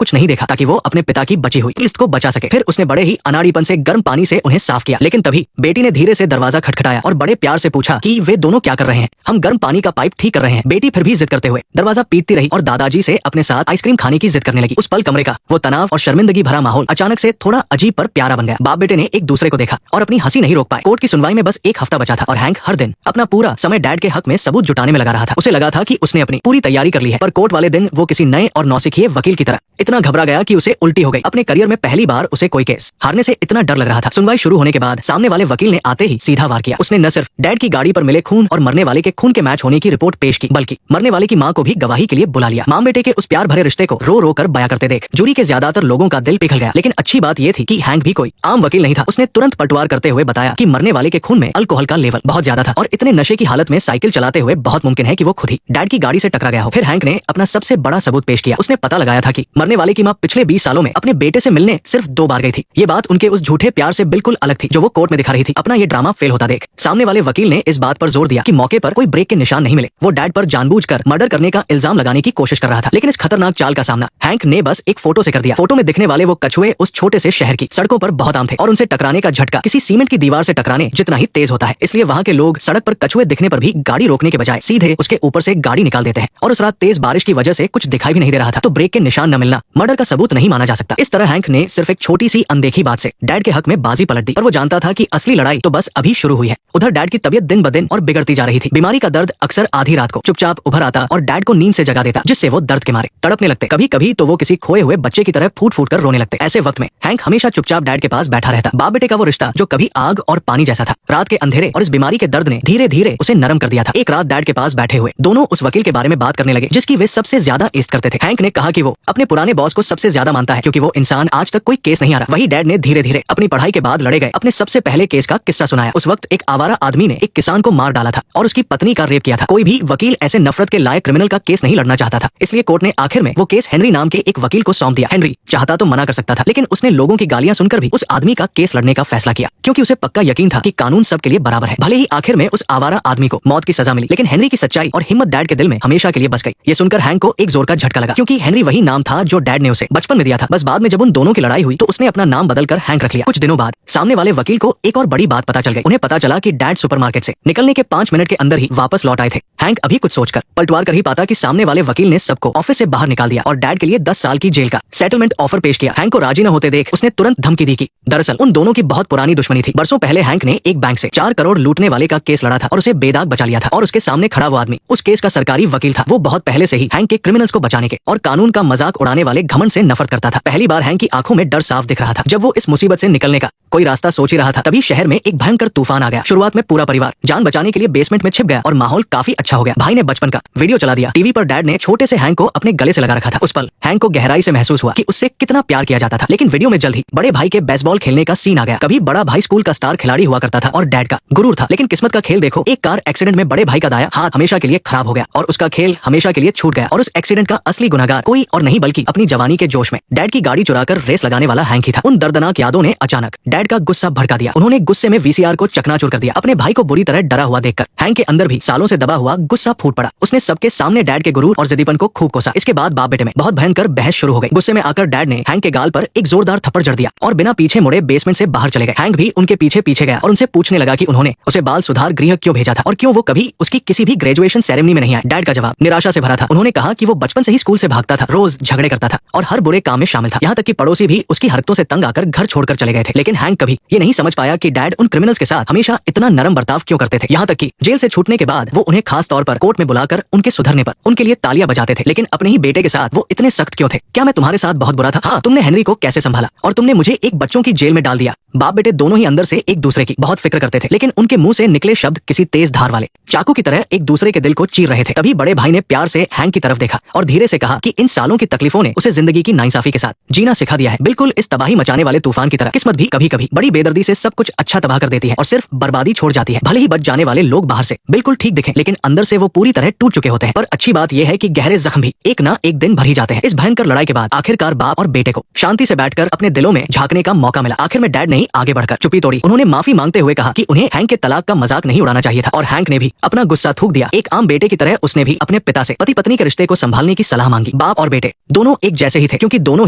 कुछ नहीं देखा ताकि वो अपने पिता की बची हुई किस्त को बचा सके। फिर उसने बड़े ही अनाड़ीपन से गर्म पानी से उन्हें साफ किया, लेकिन तभी बेटी ने धीरे से दरवाजा खटखटाया और बड़े प्यार से पूछा कि वे दोनों क्या कर रहे हैं। हम गर्म पानी का पाइप ठीक कर रहे हैं। बेटी फिर भी जिद करते हुए दरवाजा पीटती रही और दादाजी से अपने साथ आइसक्रीम खाने की जिद करने लगी। उस पल कमरे का वो तनाव और शर्मिंदगी भरा माहौल अचानक से थोड़ा अजीब पर प्यारा बन गया। बाप बेटे ने एक दूसरे को देखा और अपनी हंसी नहीं रोक पाए। कोर्ट की सुनवाई में बस एक हफ्ता बचा था और हैंक हर दिन अपना पूरा समय डैड के हक में सबूत जुटाने में लगा रहा था। उसे लगा था कि उसने अपनी पूरी तैयारी कर ली है, पर कोर्ट वाले दिन वो किसी नए और नौसिखिए वकील की तरह इतना घबरा गया कि उसे उल्टी हो गई। अपने करियर में पहली बार उसे कोई केस हारने से इतना डर लग रहा था। सुनवाई शुरू होने के बाद सामने वाले वकील ने आते ही सीधा वार किया। उसने न सिर्फ डैड की गाड़ी पर मिले खून और मरने वाले के खून के मैच होने की रिपोर्ट पेश की, बल्कि मरने वाले की मां को भी गवाही के लिए बुला लिया। मां बेटे के उस प्यार भरे रिश्ते को रो रो कर बयां करते देख जूरी के ज्यादातर लोगों का दिल पिघल गया। लेकिन अच्छी बात यह थी कि हैंक भी कोई आम वकील नहीं था। उसने तुरंत पलटवार करते हुए बताया कि मरने वाले के खून में अल्कोहल का लेवल बहुत ज्यादा था और इतने नशे की हालत में साइकिल चलाते हुए बहुत मुमकिन है कि वो खुद ही डैड की गाड़ी से टकरा गया हो। फिर हैंक ने अपना सबसे बड़ा सबूत पेश किया। उसने पता लगाया था कि मरने वाले की मां पिछले 20 सालों में अपने बेटे से मिलने सिर्फ 2 बार गई थी। ये बात उनके उस झूठे प्यार से बिल्कुल अलग थी जो वो कोर्ट में दिखा रही थी। अपना ये ड्रामा फेल होता देख सामने वाले वकील ने इस बात पर जोर दिया कि मौके पर कोई ब्रेक के निशान नहीं मिले। वो डैड पर जानबूझकर मर्डर करने का इल्जाम लगाने की कोशिश कर रहा था। लेकिन इस खतरनाक चाल का सामना हैंक ने बस एक फोटो से कर दिया। फोटो में दिखने वाले वो कछुए उस छोटे से शहर की सड़कों पर बहुत आम थे और उनसे टकराने का झटका किसी सीमेंट की दीवार से टकराने जितना ही तेज होता है। इसलिए वहाँ के लोग सड़क पर कछुए दिखने पर भी गाड़ी रोकने के बजाय सीधे उसके ऊपर से गाड़ी निकाल देते हैं। और उस रात तेज बारिश की वजह से कुछ दिखाई भी नहीं दे रहा था, तो ब्रेक के निशान न मिलना मर्डर का सबूत नहीं माना जा सकता। इस तरह हैंक ने सिर्फ एक छोटी सी अनदेखी बात से डैड के हक में बाजी पलट दी, पर वो जानता था कि असली लड़ाई तो बस अभी शुरू हुई है। उधर डैड की तबीयत दिन ब दिन और बिगड़ती जा रही थी। बीमारी का दर्द अक्सर आधी रात को चुपचाप उभर आता और डैड को नींद से जगा देता, जिससे वो दर्द के मारे तड़पने लगते। कभी कभी तो वो किसी खोए हुए बच्चे की तरह फूट फूट कर रोने लगते। ऐसे वक्त में हैंक हमेशा चुपचाप डैड के पास बैठा रहता। बाप बेटे का वो रिश्ता जो कभी आग और पानी जैसा था, रात के अंधेरे और इस बीमारी के दर्द ने धीरे धीरे उसे नरम कर दिया था। एक रात डैड के पास बैठे हुए दोनों उस वकील के बारे में बात करने लगे जिसकी वे सबसे ज्यादा इज्जत करते थे। हैंक ने कहा कि वो अपने पुराने बॉस को सबसे ज्यादा मानता है क्योंकि वो इंसान आज तक कोई केस नहीं हारा। वही डैड ने धीरे धीरे अपनी पढ़ाई के बाद लड़े गए अपने सबसे पहले केस का किस्सा सुनाया। उस वक्त एक आवारा आदमी ने एक किसान को मार डाला था और उसकी पत्नी का रेप किया था। कोई भी वकील ऐसे नफरत के लायक क्रिमिनल का केस नहीं लड़ना चाहता था, इसलिए कोर्ट ने आखिर में वो केस हेनरी नाम के एक वकील को सौंप दिया। हेनरी चाहता तो मना कर सकता था, लेकिन उसने लोगों की गालियां सुनकर भी उस आदमी का केस लड़ने का फैसला किया क्योंकि उसे पक्का यकीन था कि कानून सबके लिए बराबर है। भले ही आखिर में उस आवारा आदमी को मौत की सजा मिली, लेकिन हेनरी की सच्चाई और हिम्मत डैड के दिल में हमेशा के लिए बस गई। ये सुनकर हैंक को एक जोर का झटका लगा क्योंकि हेनरी वही नाम था जो डैड ने उसे बचपन में दिया था। बस बाद में जब उन दोनों की लड़ाई हुई तो उसने अपना नाम बदलकर हैंक रख लिया। कुछ दिनों बाद सामने वाले वकील को एक और बड़ी बात पता चल गई। उन्हें पता चला कि डैड सुपरमार्केट से निकलने के 5 मिनट के अंदर ही वापस लौट आए थे। हैंक अभी कुछ सोचकर पलटवार कर ही पाता कि सामने वाले वकील ने सबको ऑफिस से बाहर निकाल दिया और डैड के लिए 10 साल की जेल का सेटलमेंट ऑफर पेश किया। हैंक को राजी न होते देख उसने तुरंत धमकी दी कि दरअसल उन दोनों की बहुत पुरानी दुश्मनी थी। बरसों पहले हैंक ने एक बैंक से 4 करोड़ लूटने वाले का केस लड़ा था और उसे बेदाग बचा लिया था। और उसके सामने खड़ा वो आदमी उस केस का सरकारी वकील था। वो बहुत पहले से ही हैंक के क्रिमिनल्स को बचाने के और कानून का मजाक उड़ाने वाले घमंड से नफरत करता था। पहली बार हैंक की आंखों में डर साफ दिख रहा था। जब वो इस मुसीबत से निकलने का कोई रास्ता सोच ही रहा था, तभी शहर में एक भयंकर तूफान आ गया। शुरुआत में पूरा परिवार जान बचाने के लिए बेसमेंट में छिप गया और माहौल काफी अच्छा हो गया। भाई ने बचपन का वीडियो चला दिया। टीवी पर डैड ने छोटे से हैंक को अपने गले से लगा रखा था। उस पल हैंक को गहराई से महसूस हुआ कि उससे कितना प्यार किया जाता था। लेकिन वीडियो में जल्द ही बड़े भाई के बेसबॉल खेलने का सीन आ गया। कभी बड़ा भाई स्कूल का स्टार खिलाड़ी हुआ करता था और डैड का गुरूर था, लेकिन किस्मत का खेल देखो, एक कार एक्सीडेंट में बड़े भाई का दाया हाथ हमेशा के लिए खराब हो गया और उसका खेल हमेशा के लिए छूट गया। और उस एक्सीडेंट का असली गुनहगार कोई और नहीं बल्कि अपनी जवानी के जोश में डैड की गाड़ी चुराकर रेस लगाने वाला हैंक ही था। उन दर्दनाक यादों ने अचानक डैड का गुस्सा भड़का दिया। उन्होंने गुस्से में वीसीआर को चकनाचूर कर दिया। अपने भाई को बुरी तरह डरा हुआ देखकर हैंक के अंदर भी सालों से दबा हुआ गुस्सा फूट पड़ा। उसने सबके सामने डैड के गुरूर और जिद्दीपन को खूब कोसा। इसके बाद बाप बेटे में बहुत भयंकर बहस शुरू हो गई। गुस्से में आकर डैड ने हैंक के गाल पर एक जोरदार थप्पड़ जड़ दिया और बिना पीछे मुड़े बेसमेंट से बाहर चले गए। हैंक भी उनके पीछे पीछे गया और उनसे पूछने लगा कि उन्होंने उसे बाल सुधार गृह क्यों भेजा था और क्यों वो कभी उसकी किसी भी ग्रेजुएशन सेरेमनी में नहीं आया। डैड का जवाब निराशा से भरा था। उन्होंने कहा कि वो बचपन से ही स्कूल से भागता था, रोज झगड़े करता था और हर बुरे काम में शामिल था। यहाँ तक कि पड़ोसी भी उसकी हरकतों से तंग आकर घर छोड़कर चले गए थे। लेकिन हैंक कभी ये नहीं समझ पाया कि डैड उन क्रिमिनल्स के साथ हमेशा इतना नरम बर्ताव क्यों करते थे। यहाँ तक कि जेल से छूटने के बाद वो उन्हें खास तौर पर कोर्ट में बुलाकर उनके सुधरने पर उनके लिए तालियां बजाते थे। लेकिन अपने ही बेटे के साथ वो इतने सख्त क्यों थे? क्या मैं तुम्हारे साथ बहुत बुरा था? हाँ, तुमने हेनरी को कैसे संभाला और तुमने मुझे एक बच्चों की जेल में डाल दिया। बाप बेटे दोनों ही अंदर से एक दूसरे की बहुत फिक्र करते थे, लेकिन उनके मुंह से निकले शब्द किसी तेज धार वाले चाकू की तरह एक दूसरे के दिल को चीर रहे थे। तभी बड़े भाई ने प्यार से हैंक की तरफ देखा और धीरे से कहा कि इन सालों की तकलीफों ने उसे जिंदगी की नाइंसाफी के साथ जीना सिखा दिया है। बिल्कुल इस तबाही मचाने वाले तूफान की तरह किस्मत भी कभी कभी बड़ी बेदर्दी से सब कुछ अच्छा तबाह कर देती है और सिर्फ बर्बादी छोड़ जाती है। भले ही बच जाने वाले लोग बाहर से बिल्कुल ठीक दिखें, लेकिन अंदर से वो पूरी तरह टूट चुके होते हैं। पर अच्छी बात यह है कि गहरे जख्म भी एक ना एक दिन भर ही जाते हैं। इस भयंकर लड़ाई के बाद आखिरकार बाप और बेटे को शांति से बैठकर अपने दिलों में झांकने का मौका मिला। आखिर में डैड ने ही आगे बढ़कर चुप्पी तोड़ी। उन्होंने माफी मांगते हुए कहा कि उन्हें हैंक के तलाक का मजाक नहीं उड़ाना चाहिए था और हैंक ने भी अपना गुस्सा थूक दिया। एक आम बेटे की तरह उसने भी अपने पिता से पति पत्नी के रिश्ते को संभालने की सलाह मांगी। बाप और बेटे दोनों एक जैसे ही थे, क्योंकि दोनों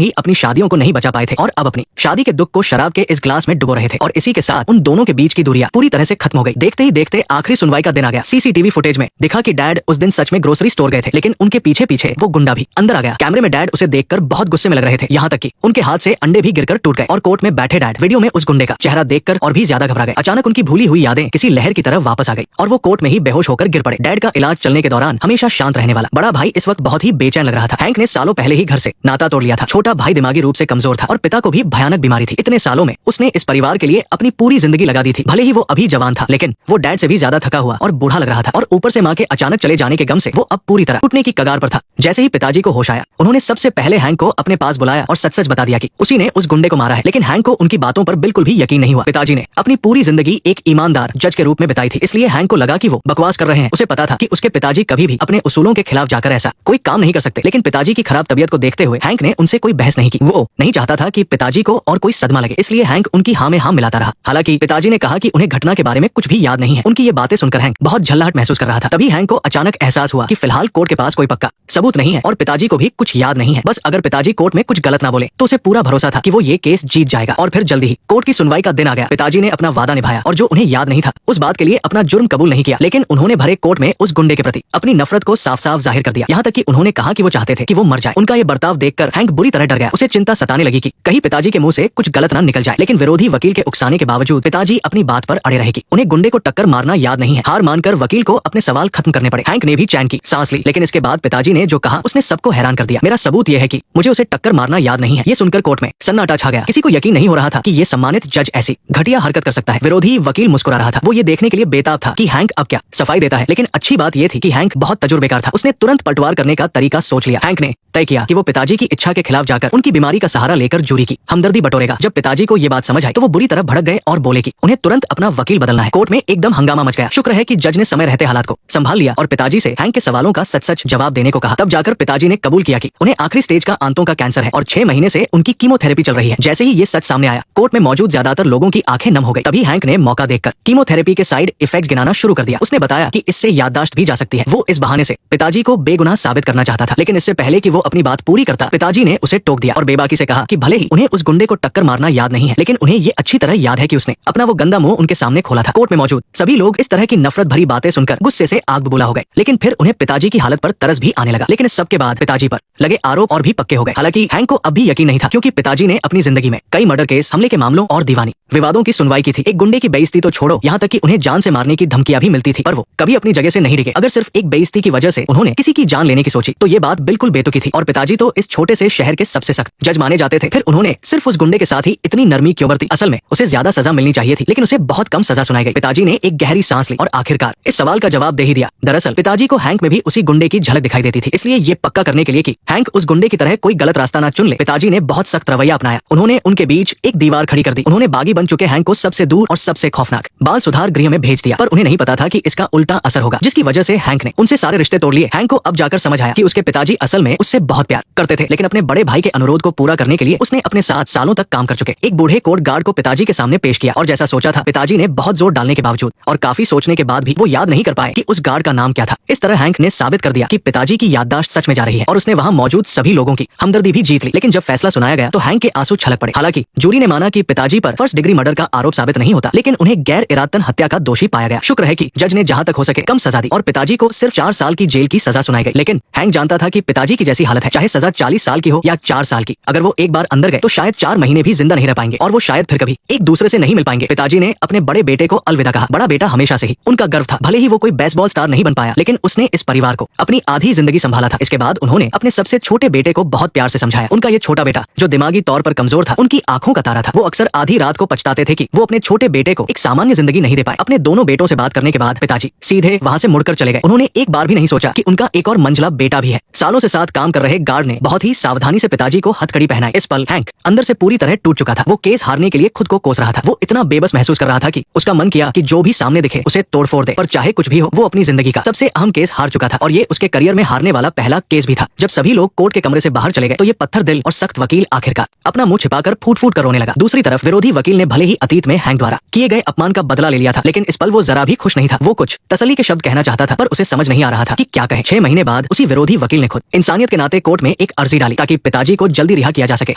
ही अपनी शादियों को नहीं बचा पाए थे और अब अपनी शादी के दुख को शराब के इस ग्लास में डुबो रहे थे। और इसी के साथ उन दोनों के बीच की दूरियां पूरी तरह से खत्म हो गई। देखते ही देखते आखिरी सुनवाई का दिन आ गया। सीसीटीवी फुटेज में दिखा कि डैड उस दिन सच में ग्रोसरी स्टोर गए थे, लेकिन उनके पीछे पीछे वो गुंडा भी अंदर आ गया। कैमरे में डैड उसे देखकर बहुत गुस्से में लग रहे थे, यहाँ तक कि उनके हाथ से अंडे भी गिरकर टूट गए। और कोर्ट में बैठे डैड वीडियो में उस गुंडे का चेहरा देखकर और भी ज्यादा घबरा गए। अचानक उनकी भूली हुई यादें किसी लहर की तरह वापस आ गई और वो कोर्ट में ही बेहोश होकर गिर पड़े। डैड का इलाज चलने के दौरान हमेशा शांत रहने वाला बड़ा भाई इस वक्त बहुत ही बेचैन लग रहा था। हैंक ने सालों पहले ही घर से नाता तोड़ लिया था। छोटा भाई दिमागी रूप से कमजोर था और पिता को भी भयानक बीमारी थी। इतने सालों में उसने इस परिवार के लिए अपनी पूरी जिंदगी लगा दी थी। भले ही वो अभी जवान था, लेकिन वो डैड से भी ज्यादा थका हुआ और बूढ़ा लग रहा था। और ऊपर से माँ के अचानक चले जाने के गम से वो अब पूरी तरह टूटने की कगार पर था। जैसे ही पिताजी को होश आया, उन्होंने सबसे पहले हैंक को अपने पास बुलाया और सच सच बता दिया कि उसी ने उस गुंडे को मारा है। लेकिन हैंक को उनकी बातों पर बिल्कुल भी यकीन नहीं हुआ। पिताजी ने अपनी पूरी जिंदगी एक ईमानदार जज के रूप में बिताई थी, इसलिए हैंक को लगा कि वो बकवास कर रहे हैं। उसे पता था कि उसके पिताजी कभी भी अपने उसूलों के खिलाफ जाकर ऐसा कोई काम नहीं कर सकते। लेकिन पिताजी की खराब तबीयत को देखते हुए हैंक ने उनसे कोई बहस नहीं की। वो नहीं चाहता था कि पिताजी को और कोई सदमा लगे, इसलिए हैंक उनकी हाँ में हाँ मिलाता रहा। हालांकि पिताजी ने कहा कि उन्हें घटना के बारे में कुछ भी याद नहीं है। उनकी ये बातें सुनकर हैंक बहुत झल्लाहट महसूस कर रहा था। तभी हैंक को अचानक एहसास हुआ कि फिलहाल कोर्ट के पास कोई पक्का सबूत नहीं है और पिताजी को भी कुछ याद नहीं है। बस अगर पिताजी कोर्ट में कुछ गलत ना बोले तो उसे पूरा भरोसा था कि वो ये केस जीत जाएगा। और फिर जल्दी ही कोर्ट की सुनवाई का दिन आ गया। पिताजी ने अपना वादा निभाया और जो उन्हें याद नहीं था उस बात के लिए अपना जुर्म कबूल नहीं किया, लेकिन उन्होंने भरे कोर्ट में उस गुंडे के प्रति अपनी नफरत को साफ साफ जाहिर कर दिया। यहाँ तक कि उन्होंने कहा कि वो चाहते थे कि वो मर जाए। उनका ये बर्ताव देखकर हैंक बुरी तरह डर गया। उसे चिंता सताने लगी कि कहीं पिताजी के मुंह से कुछ गलत ना निकल जाए। लेकिन विरोधी वकील के उकसाने के बावजूद पिताजी अपनी बात पर अड़े रहे कि उन्हें गुंडे को टक्कर मारना याद नहीं है। हार मानकर वकील को अपने सवाल खत्म करने पड़े। हैंक ने भी चैन की सांस ली, लेकिन इसके बाद पिताजी ने जो कहा उसने सबको हैरान कर दिया। मेरा सबूत यह है कि मुझे उसे टक्कर मारना याद नहीं है। ये सुनकर कोर्ट में सन्नाटा छा गया। किसी को यकीन नहीं हो रहा था कि ये सम्मानित जज ऐसी घटिया हरकत कर सकता है। विरोधी वकील मुस्कुरा रहा था। वो ये देखने के लिए बेताब था कि हैंक अब क्या सफाई देता है। लेकिन अच्छी बात यह थी कि हैंक बहुत तजुर्बेकार था। उसने तुरंत पलटवार करने का तरीका सोच लिया। हैंक ने तय किया कि वो पिताजी की इच्छा के खिलाफ जाकर उनकी बीमारी का सहारा लेकर जूरी की हमदर्दी बटोरेगा। जब पिताजी को ये बात समझ आई तो वो बुरी तरह भड़क गए और बोले कि उन्हें तुरंत अपना वकील बदलना है। कोर्ट में एकदम हंगामा मच गया। शुक्र है कि जज ने समय रहते हालात को संभाल लिया और पिताजी से हैंक के सवालों का सच सच जवाब देने को कहा। तब जाकर पिताजी ने कबूल किया कि उन्हें आखिरी स्टेज का आंतों का कैंसर है और 6 महीने से उनकी कीमोथेरेपी चल रही है। जैसे ही ये सच सामने आया, कोर्ट में मौजूद ज्यादातर लोगों की आंखें नम हो गई। तभी हैंक ने मौका देखकर कीमोथेरेपी के साइड इफेक्ट्स गिनाना शुरू कर दिया। उसने बताया कि इससे याददाश्त भी जा सकती है। वो इस बहाने से पिताजी को बेगुनाह साबित करना चाहता था। लेकिन इससे पहले कि वो अपनी बात पूरी करता, पिताजी ने उसे टोक दिया और बेबाकी से कहा कि भले ही उन्हें उस गुंडे को टक्कर मारना याद नहीं है, लेकिन उन्हें ये अच्छी तरह याद है कि उसने अपना वो गंदा मुंह उनके सामने खोला था। कोर्ट में मौजूद सभी लोग इस तरह की नफरत भरी बातें सुनकर गुस्से से आग बबूला हो गए। लेकिन फिर उन्हें पिताजी की हालत पर तरस भी आने लगा। लेकिन इस सब के बाद पिताजी पर लगे आरोप और भी पक्के हो गए। हालांकि हैंक को अब भी यकीन नहीं था, क्योंकि पिताजी ने अपनी जिंदगी में कई मर्डर केस, हमले के मामलों और दीवानी विवादों की सुनवाई की थी। एक गुंडे की बेइज्जती तो छोड़ो, यहाँ तक कि उन्हें जान से मारने की धमकियां भी मिलती थी, पर वो कभी अपनी जगह से नहीं डिगे। अगर सिर्फ एक बेइज्जती की वजह से उन्होंने किसी की जान लेने की सोची तो ये बात बिल्कुल बेतुकी थी। और पिताजी तो इस छोटे से शहर के सबसे सख्त जज माने जाते थे। फिर उन्होंने सिर्फ उस गुंडे के साथ ही इतनी नरमी क्यों बरती? असल में उसे ज्यादा सजा मिलनी चाहिए थी, लेकिन उसे बहुत कम सजा सुनाई गई। पिताजी ने एक गहरी सांस ली और आखिरकार इस सवाल का जवाब दे ही दिया। दरअसल पिताजी को हैंक में भी उसी गुंडे की झलक दिखाई देती थी, इसलिए ये पक्का करने के लिए कि हैंक उस गुंडे की तरह कोई गलत रास्ता ना चुन ले, पिताजी ने बहुत सख्त रवैया अपनाया। उन्होंने उनके बीच एक दीवार खड़ी कर दी। उन्होंने बागी बन चुके हैंक को सबसे दूर और सबसे खौफनाक बाल सुधार गृह में भेज दिया। पर उन्हें नहीं पता था कि इसका उल्टा असर होगा, जिसकी वजह से हैंक ने उनसे सारे रिश्ते तोड़ लिए। हैंक को अब जाकर समझ आया कि उसके पिताजी असल में उससे बहुत प्यार करते थे, लेकिन अपने बड़े भाई के अनुरोध को पूरा करने के लिए उसने अपने साथ सालों तक काम कर चुके एक बूढ़े कोर्ट गार्ड को पिताजी के सामने पेश किया। और जैसा सोचा था, पिताजी ने बहुत जोर डालने के बावजूद और काफी सोचने के बाद भी वो याद नहीं कर पाए कि उस गार्ड का नाम क्या था। इस तरह हैंक ने साबित कर दिया कि पिताजी की याददाश्त सच में जा रही है और उसने वहां मौजूद सभी लोगों की हमदर्दी भी जीत ली। लेकिन जब फैसला सुनाया गया तो हैंक के आंसू छलक पड़े। हालांकि जूरी ने माना कि पिताजी पर फर्स्ट डिग्री मर्डर का आरोप साबित नहीं होता, लेकिन उन्हें गैर इरादतन हत्या का दोषी पाया गया। शुक्र है कि जज ने जहां तक हो सके कम सजा दी और पिताजी को सिर्फ 4 साल की जेल की सजा सुनाई गई। लेकिन हैंक जानता था कि पिताजी की जैसी हालत है, चाहे सजा 40 साल की हो या 4 साल की, अगर वो एक बार अंदर गए तो शायद 4 महीने भी जिंदा नहीं रह पाएंगे और वो शायद फिर कभी एक दूसरे से नहीं मिल पाएंगे। पिताजी ने अपने बड़े बेटे को अलविदा कहा। बड़ा बेटा हमेशा से ही उनका गर्व था। भले ही वो कोई बेसबॉल स्टार नहीं बन पाया, लेकिन उसने इस परिवार को अपनी आधी जिंदगी संभाला था। इसके बाद उन्होंने अपने सबसे छोटे बेटे को बहुत प्यार से समझाया। उनका ये छोटा बेटा जो दिमागी तौर पर कमजोर था, उनकी आंखों का तारा था। वो अक्सर आधी रात को पछताते थे कि वो अपने छोटे बेटे को एक सामान्य जिंदगी नहीं दे पाए। अपने दोनों बेटों से बात करने के बाद पिताजी सीधे वहां से मुड़कर चले गए। उन्होंने एक बार भी नहीं सोचा कि उनका एक और मंझला बेटा भी है। सालों से साथ काम कर रहे गार्ड ने बहुत ही सावधानी से पिताजी को हथकड़ी पहनाई। इस पल हैंक अंदर से पूरी तरह टूट चुका था। वो केस हारने के लिए खुद को कोस रहा था। वो इतना बेबस महसूस कर रहा था कि उसका मन किया कि जो भी सामने दिखे उसे तोड़ फोड़ दे, पर चाहे कुछ भी हो, वो अपनी जिंदगी का सबसे अहम केस हार चुका था और ये उसके करियर में हारने वाला पहला केस भी था। जब सभी लोग कोर्ट के कमरे से बाहर चले गए तो ये पत्थर दिल और सख्त वकील आखिरकार अपना मुंह छिपाकर फूट फूट कर रोने लगा। दूसरी तरफ विरोधी वकील ने भले ही अतीत में हैंक द्वारा किए गए अपमान का बदला ले लिया था, लेकिन इस पल वो जरा भी खुश नहीं था। वो कुछ तसल्ली के शब्द कहना चाहता था, पर उसे समझ नहीं आ रहा था कि क्या कहे। 6 महीने बाद उसी विरोधी वकील ने खुद इंसानियत के नाते कोर्ट में एक अर्जी डाली ताकि पिताजी को जल्दी रिहा किया जा सके।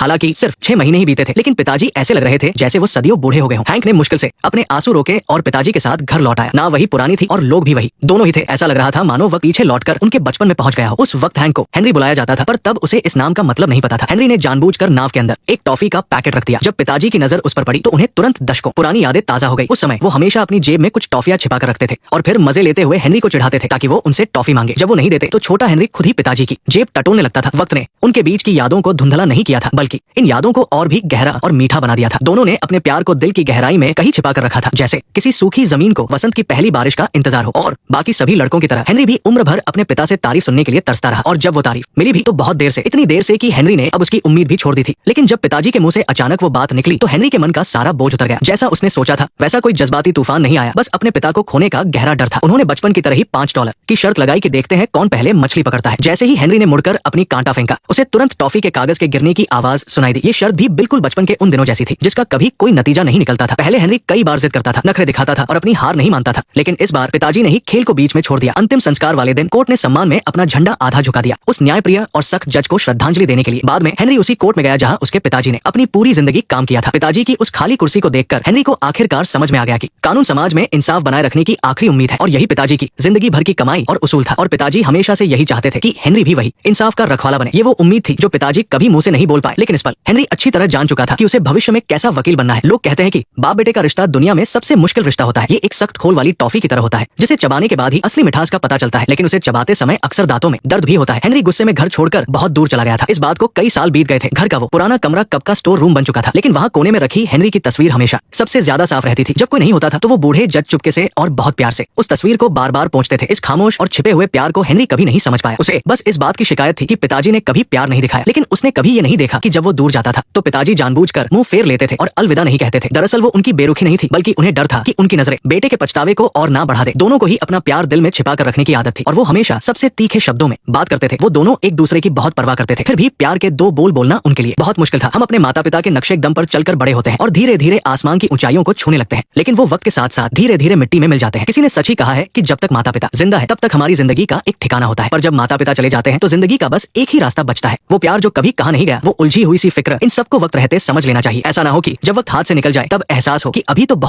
हालांकि सिर्फ 6 महीने ही बीते थे, लेकिन पिताजी ऐसे लग रहे थे जैसे वो सदियों बूढ़े हो गए हों। हैंक ने मुश्किल से अपने आंसू रोके और पिताजी के साथ घर लौट आया। ना वही पुरानी थी और लोग भी वही, दोनों ही थे। ऐसा लग रहा था मानो वक्त पीछे लौटकर उनके बचपन में पहुंच गया हो। उस वक्त हैंक को हेनरी बुलाया जाता था, पर तब उसे इस नाम का मतलब नहीं पता था। हेनरी ने जानबूझकर नाव के अंदर एक टॉफी का पैकेट रख दिया। जब पिताजी की नजर उस पर पड़ी तो उन्हें तुरंत दशकों पुरानी यादें ताजा हो गई। उस समय वो हमेशा अपनी जेब में कुछ टॉफियां छिपा कर रखते थे और फिर मजे लेते हुए हेनरी को चिढ़ाते थे ताकि वो उनसे टॉफी मांगे। जब वो नहीं देते तो छोटा हेनरी खुद ही पिताजी की जेब टटोलने लगता था। वक्त ने उनके बीच की यादों को धुंधला नहीं किया था, बल्कि इन यादों को और भी गहरा और मीठा बना दिया था। दोनों ने अपने प्यार को दिल की गहराई में कहीं छिपा कर रखा था, जैसे किसी सूखी जमीन को वसंत की पहली बारिश का इंतजार हो। और बाकी सभी लड़कों की तरह हेनरी भी उम्र भर अपने पिता से तारीफ सुनने के लिए तरसता रहा। और जब वो तारीफ मिली भी तो बहुत देर से, इतनी देर से कि हेनरी ने अब उसकी उम्मीद भी छोड़ दी थी। लेकिन जब पिताजी के मुंह से अचानक वो बात निकली तो हेनरी के मन का सारा बोझ उतर गया। जैसा उसने सोचा था वैसा कोई जज्बाती तूफान नहीं आया, बस अपने पिता को खोने का गहरा डर था। उन्होंने बचपन की तरह ही $5 की शर्त लगाई कि देखते हैं कौन पहले मछली पकड़ता है। जैसे ही हेनरी ने मुड़कर अपनी कांटा फेंका, उसे तुरंत टॉफी के कागज के गिरने की आवाज सुनाई दी। ये शर्त भी बिल्कुल बचपन के उन दिनों जैसी थी, जिसका कभी कोई नतीजा नहीं निकलता था। पहले हेनरी कई बार जिद करता था, नखरे दिखाता था और अपनी हार नहीं मानता था, लेकिन इस बार पिताजी ने ही खेल को बीच में छोड़ दिया। अंतिम संस्कार वाले दिन कोर्ट ने सम्मान में अपना झंडा आधा झुका दिया, उस न्यायप्रिय और सख्त जज को श्रद्धांजलि देने के लिए। बाद में हेनरी उसी कोर्ट में गया जहां उसके पिताजी ने अपनी पूरी जिंदगी काम किया था। पिताजी की उस खाली कुर्सी को देखकर हेनरी को आखिरकार समझ में आ गया कि कानून समाज में इंसाफ बनाए रखने की आखिरी उम्मीद है, और यही पिताजी की जिंदगी भर की कमाई और उसूल था। और पिताजी हमेशा से यही चाहते थे कि हेनरी भी वही इंसाफ का रखवाला बने। ये वो उम्मीद थी जो पिताजी कभी मुंह से नहीं बोल पाए, लेकिन इस पर हेनरी अच्छी तरह जान चुका था कि उसे भविष्य में कैसा वकील बनना है। लोग कहते हैं कि बाप बेटे का रिश्ता दुनिया में सबसे मुश्किल रिश्ता होता है। ये एक सख्त खोल वाली टॉफी की तरह होता है, जिसे चबाने के बाद ही असली मिठास का पता चलता है, लेकिन उसे चबाते समय अक्सर दांतों में दर्द भी होता है। हेनरी गुस्से में घर छोड़कर बहुत दूर चला गया था। इस बात को कई साल बीत गए थे। घर का वो पुराना कमरा कब का स्टोर रूम बन चुका था, लेकिन वहाँ कोने में रखी हेनरी की तस्वीर हमेशा सबसे ज्यादा साफ रहती थी। जब कोई नहीं होता था तो वो बूढ़े जज चुपके से और बहुत प्यार से उस तस्वीर को बार बार पोंछते थे। इस खामोश और छिपे हुए प्यार को हेनरी कभी नहीं समझ पाया। उसे बस इस बात की शिकायत थी कि पिताजी ने कभी प्यार नहीं दिखाया, लेकिन उसने कभी ये नहीं देखा कि जब वो दूर जाता था तो पिताजी जानबूझकर मुंह फेर लेते थे और अलविदा नहीं कहते थे। दरअसल वो उनकी बेरुखी नहीं थी, बल्कि उन्हें डर था कि उनकी नजरें बेटे के पछतावे को और ना बढ़ा दे। दोनों को ही अपना प्यार दिल में छिपा कर रखने की आदत थी और वो हमेशा सबसे तीखे शब्दों में बात करते थे। वो दोनों एक दूसरे की बहुत परवाह करते थे, फिर भी प्यार के 2 बोल बोलना उनके लिए बहुत मुश्किल था। हम अपने माता पिता के नक्शे दम पर चलकर बड़े होते हैं और धीरे धीरे आसमान की ऊंचाइयों को छूने लगते हैं, लेकिन वो वक्त के साथ साथ धीरे धीरे मिट्टी में मिल जाते हैं। किसी ने सच ही कहा है कि जब तक माता पिता जिंदा है तब तक हमारी जिंदगी का एक ठिकाना होता है, पर जब माता पिता चले जाते हैं तो जिंदगी का बस एक ही रास्ता बचता है, वो प्यार जो कभी कहा नहीं गया, वो उलझी हुई सी फिक्र। इन सबको वक्त रहते समझ लेना चाहिए। ऐसा ना हो कि जब वक्त हाथ से निकल जाए तब एहसास हो कि अभी तो बहुत